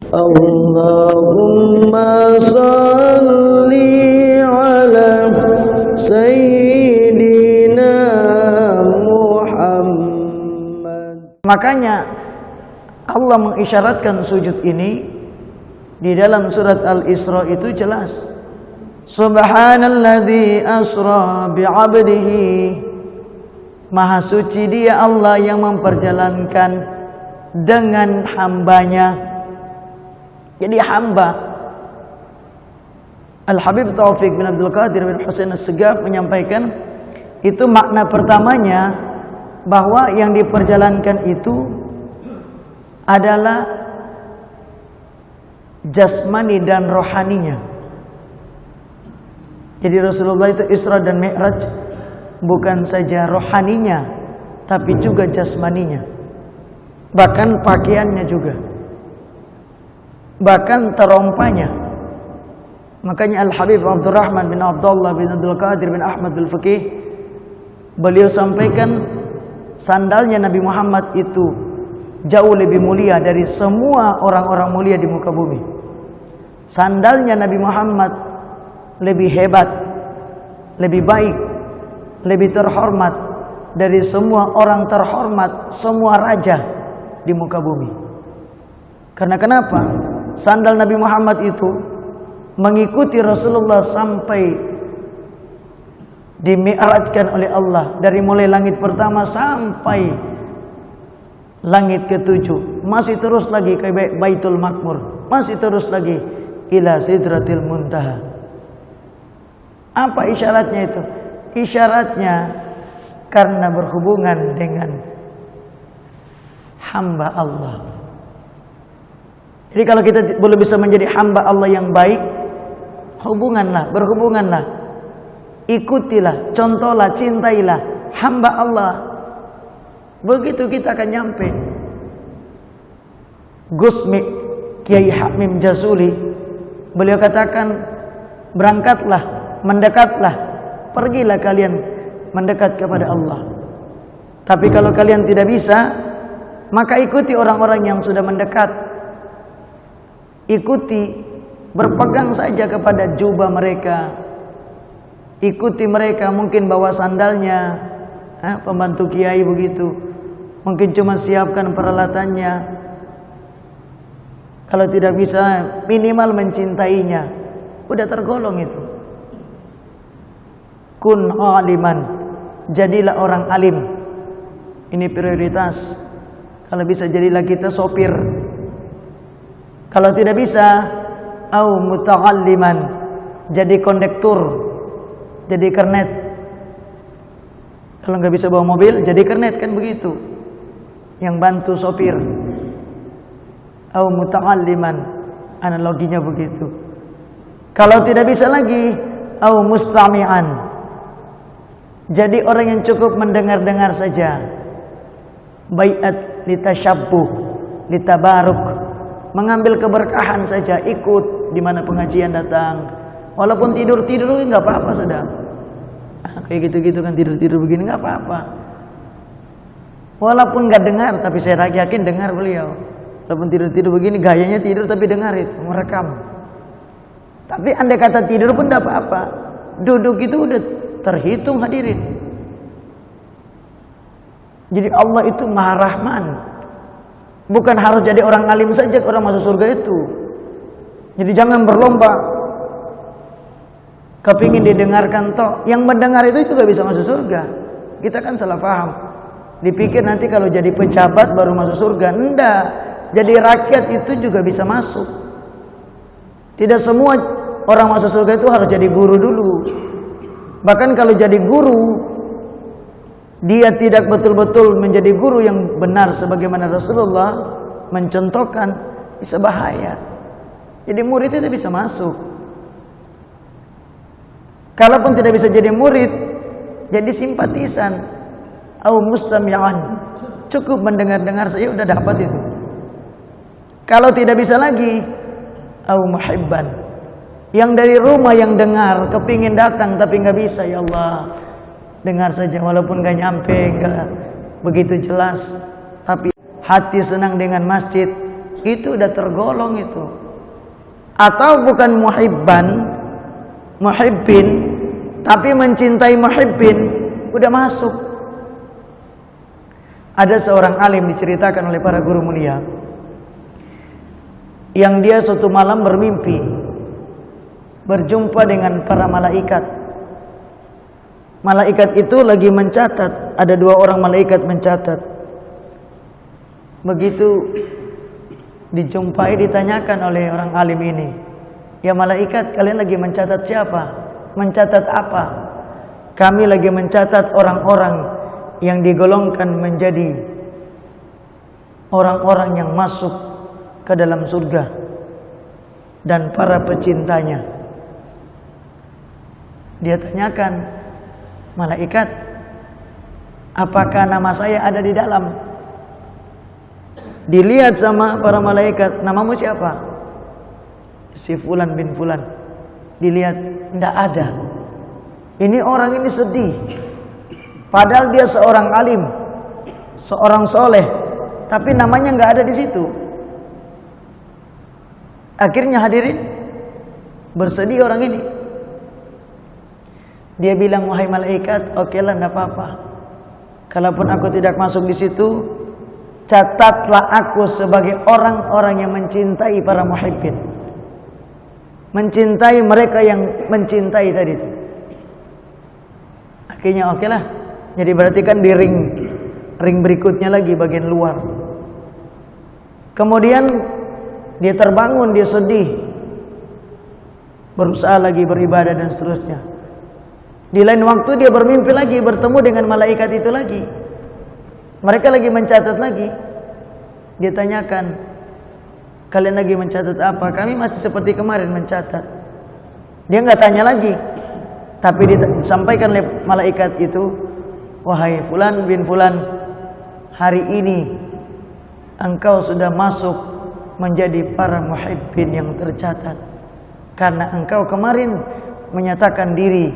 Allahumma salli ala Sayyidina Muhammad. Makanya Allah mengisyaratkan sujud ini di dalam surat Al-Isra itu jelas. Subhanalladzi asra bi'abdihi. Maha suci Dia Allah yang memperjalankan dengan hambanya. Jadi hamba. Al-Habib Taufik bin Abdul Qadir bin Husain As-Segaf menyampaikan itu makna pertamanya bahwa yang diperjalankan itu adalah jasmani dan rohaninya. Jadi Rasulullah itu Isra dan Mi'raj bukan saja rohaninya tapi juga jasmaninya. Bahkan pakaiannya juga. Bahkan terompanya. Makanya Al-Habib Abdurrahman bin Abdullah bin Abdul Qadir bin Ahmad Al-Faqih beliau sampaikan sandalnya Nabi Muhammad itu jauh lebih mulia dari semua orang-orang mulia di muka bumi. Sandalnya Nabi Muhammad lebih hebat, lebih baik, lebih terhormat dari semua orang terhormat, semua raja di muka bumi. Karena kenapa? Sandal Nabi Muhammad itu mengikuti Rasulullah sampai dimi'rajkan oleh Allah. Dari mulai langit pertama sampai langit ketujuh. Masih terus lagi ke Baitul Maqmur. Masih terus lagi ila Sidratil Muntaha. Apa isyaratnya itu? Isyaratnya karena berhubungan dengan hamba Allah. Jadi kalau kita belum bisa menjadi hamba Allah yang baik, berhubunganlah, ikutilah, contohlah, cintailah hamba Allah. Begitu kita akan nyampe. Gusmi Kiai Hamim Jazuli, beliau katakan, berangkatlah, mendekatlah, pergilah kalian mendekat kepada Allah. Tapi kalau kalian tidak bisa, maka ikuti orang-orang yang sudah mendekat. Ikuti, berpegang saja kepada jubah mereka. Ikuti mereka, mungkin bawa sandalnya, pembantu kiai begitu. Mungkin cuma siapkan peralatannya. Kalau tidak bisa, minimal mencintainya. Udah tergolong itu. Kun aliman, jadilah orang alim. Ini prioritas. Kalau bisa jadilah kita sopir. Kalau tidak bisa, au muta'alliman, jadi kondektur, jadi kernet. Kalau nggak bisa bawa mobil, jadi kernet, kan begitu. Yang bantu sopir. Au muta'alliman, analoginya begitu. Kalau tidak bisa lagi, au mustami'an, jadi orang yang cukup mendengar-dengar saja. Bai'at litashabbuh, litabaruk, mengambil keberkahan saja, ikut di mana pengajian datang. Walaupun tidur-tidur nggak apa-apa sudah. Kayak gitu-gitu kan, tidur-tidur begini nggak apa-apa. Walaupun nggak dengar, tapi saya yakin dengar beliau. Walaupun tidur-tidur begini, gayanya tidur tapi dengar itu, merekam. Tapi andai kata tidur pun nggak apa-apa. Duduk itu udah terhitung hadirin. Jadi Allah itu Maha Rahman. Bukan harus jadi orang alim saja orang masuk surga itu. Jadi jangan berlomba kepingin didengarkan toh. Yang mendengar itu juga bisa masuk surga. Kita kan salah paham. Dipikir nanti kalau jadi pejabat baru masuk surga. Enggak. Jadi rakyat itu juga bisa masuk. Tidak semua orang masuk surga itu harus jadi guru dulu. Bahkan kalau jadi guru, dia tidak betul-betul menjadi guru yang benar sebagaimana Rasulullah mencontohkan, bisa bahaya. Jadi murid itu bisa masuk. Kalaupun tidak bisa jadi murid, jadi simpatisan au mustami'an, cukup mendengar-dengar saja udah dapat itu. Kalau tidak bisa lagi, au muhibban, yang dari rumah yang dengar, kepingin datang tapi nggak bisa, ya Allah, dengar saja walaupun nggak nyampe, nggak begitu jelas, tapi hati senang dengan masjid, itu udah tergolong itu. Atau bukan muhibbin, tapi mencintai muhibbin, udah masuk. Ada seorang alim diceritakan oleh para guru mulia, yang dia suatu malam bermimpi berjumpa dengan para malaikat. Malaikat itu lagi mencatat, ada 2 orang malaikat mencatat. Begitu dijumpai, ditanyakan oleh orang alim ini, "Ya malaikat, kalian lagi mencatat siapa? Mencatat apa?" "Kami lagi mencatat orang-orang yang digolongkan menjadi orang-orang yang masuk ke dalam surga dan para pecintanya." Dia tanyakan, "Malaikat, apakah nama saya ada di dalam?" Dilihat sama para malaikat, "Namamu siapa?" "Si Fulan bin Fulan." Dilihat, tidak ada. Ini orang ini sedih, padahal dia seorang alim, seorang soleh, tapi namanya nggak ada di situ. Akhirnya hadirin bersedih orang ini. Dia bilang, "Wahai malaikat, oke lah, tidak apa-apa. Kalaupun aku tidak masuk di situ, catatlah aku sebagai orang-orang yang mencintai para muhibbin, mencintai mereka yang mencintai tadi itu." Akhirnya oke lah. Jadi berarti kan di ring berikutnya lagi bagian luar. Kemudian dia terbangun, dia sedih, berusaha lagi beribadah dan seterusnya. Di lain waktu dia bermimpi lagi, bertemu dengan malaikat itu lagi. Mereka lagi mencatat lagi. Dia tanyakan, "Kalian lagi mencatat apa?" "Kami masih seperti kemarin mencatat." Dia nggak tanya lagi, tapi disampaikan oleh malaikat itu, "Wahai Fulan bin Fulan, hari ini engkau sudah masuk menjadi para muhibbin yang tercatat, karena engkau kemarin menyatakan diri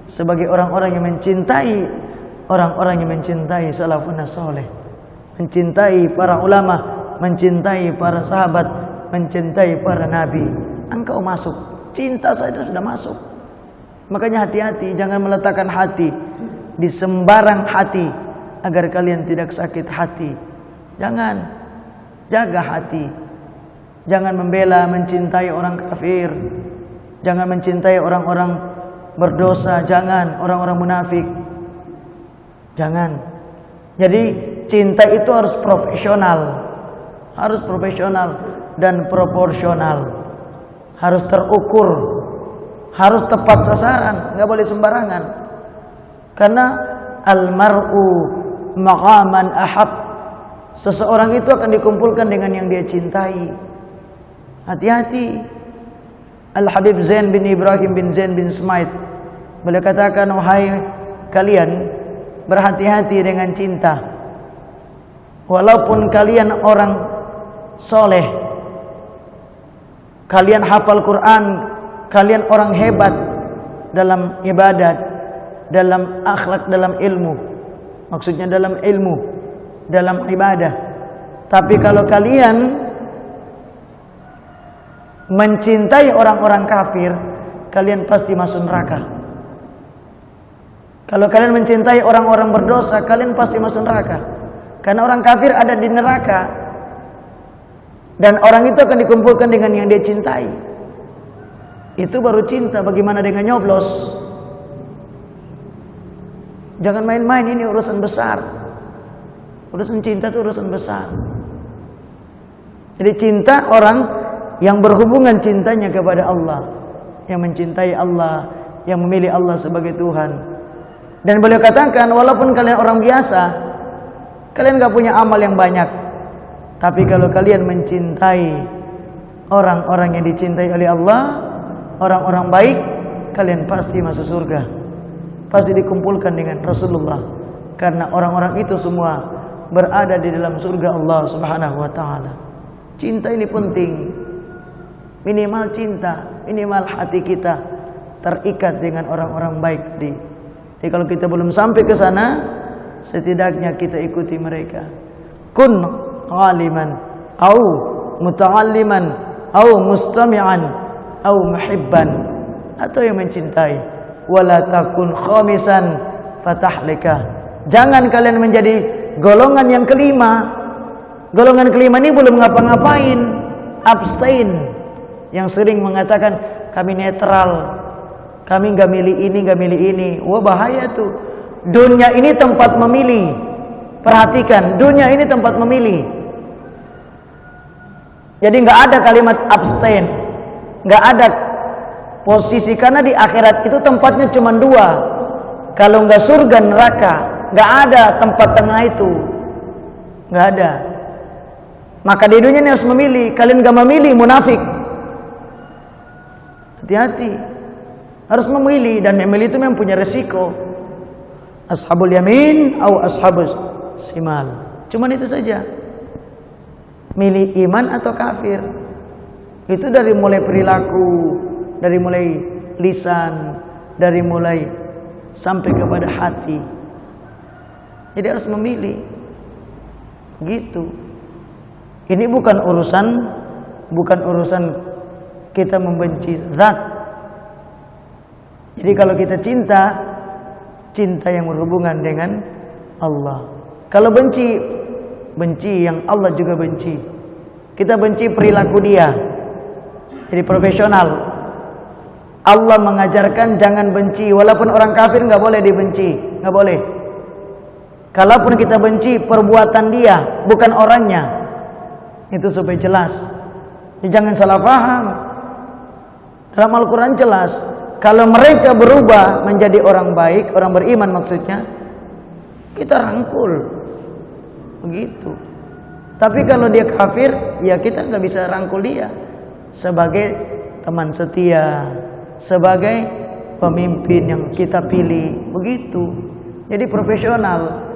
sebagai orang-orang yang mencintai orang-orang yang mencintai salafun saleh, mencintai para ulama, mencintai para sahabat, mencintai para nabi. Engkau masuk, cinta saja sudah masuk." Makanya hati-hati, jangan meletakkan hati di sembarang hati agar kalian tidak sakit hati. Jangan, jaga hati. Jangan membela, mencintai orang kafir. Jangan mencintai orang-orang berdosa, jangan, orang-orang munafik. Jangan. Jadi cinta itu harus profesional. Harus profesional dan proporsional. Harus terukur. Harus tepat sasaran, enggak boleh sembarangan. Karena al-mar'u maqaman ahab. Seseorang itu akan dikumpulkan dengan yang dia cintai. Hati-hati. Al-Habib Zain bin Ibrahim bin Zain bin Smait, beliau katakan, "Wahai kalian, berhati-hati dengan cinta. Walaupun kalian orang soleh, kalian hafal Quran, kalian orang hebat dalam ibadat, dalam akhlak, dalam ilmu. Maksudnya dalam ilmu, dalam ibadah. Tapi kalau kalian mencintai orang-orang kafir, kalian pasti masuk neraka. Kalau kalian mencintai orang-orang berdosa, kalian pasti masuk neraka. Karena orang kafir ada di neraka, dan orang itu akan dikumpulkan dengan yang dia cintai. Itu baru cinta. Bagaimana dengan nyoblos? Jangan main-main, ini urusan besar. Urusan cinta itu urusan besar. Jadi cinta orang yang berhubungan cintanya kepada Allah, yang mencintai Allah, yang memilih Allah sebagai Tuhan. Dan beliau katakan, walaupun kalian orang biasa, kalian gak punya amal yang banyak, tapi kalau kalian mencintai orang-orang yang dicintai oleh Allah, orang-orang baik, kalian pasti masuk surga, pasti dikumpulkan dengan Rasulullah. Karena orang-orang itu semua berada di dalam surga Allah Subhanahu wa ta'ala. Cinta ini penting. Minimal cinta, minimal hati kita terikat dengan orang-orang baik tadi. Jadi kalau kita belum sampai ke sana, setidaknya kita ikuti mereka. Kun ghaliman au muta'alliman, au mustami'an, au muhibban, atau yang mencintai. Wala takun khamisan fatahlika. Jangan kalian menjadi golongan yang kelima. Golongan kelima ini belum ngapa-ngapain, abstain, yang sering mengatakan kami netral, kami nggak milih ini, nggak milih ini. Wah, bahaya tuh. Dunia ini tempat memilih. Perhatikan, dunia ini tempat memilih. Jadi nggak ada kalimat abstain, nggak ada posisi, karena di akhirat itu tempatnya cuma dua. Kalau nggak surga neraka, nggak ada tempat tengah itu, nggak ada. Maka di dunia ini harus memilih. Kalian nggak memilih, munafik. Hati-hati, harus memilih, dan memilih itu memang punya resiko. Ashabul yamin atau ashabus simal, cuman itu saja. Milih iman atau kafir. Itu dari mulai perilaku, dari mulai lisan, dari mulai sampai kepada hati. Jadi harus memilih. Gitu. Ini bukan urusan kita membenci zat. Jadi kalau kita cinta yang berhubungan dengan Allah. Kalau benci yang Allah juga benci. Kita benci perilaku dia. Jadi profesional. Allah mengajarkan jangan benci, walaupun orang kafir nggak boleh dibenci, nggak boleh. Kalaupun kita benci perbuatan dia, bukan orangnya. Itu supaya jelas. Jangan salah paham. Dalam Al-Quran jelas, kalau mereka berubah menjadi orang baik, orang beriman maksudnya, kita rangkul. Begitu. Tapi kalau dia kafir, ya kita nggak bisa rangkul dia sebagai teman setia, sebagai pemimpin yang kita pilih. Begitu. Jadi profesional.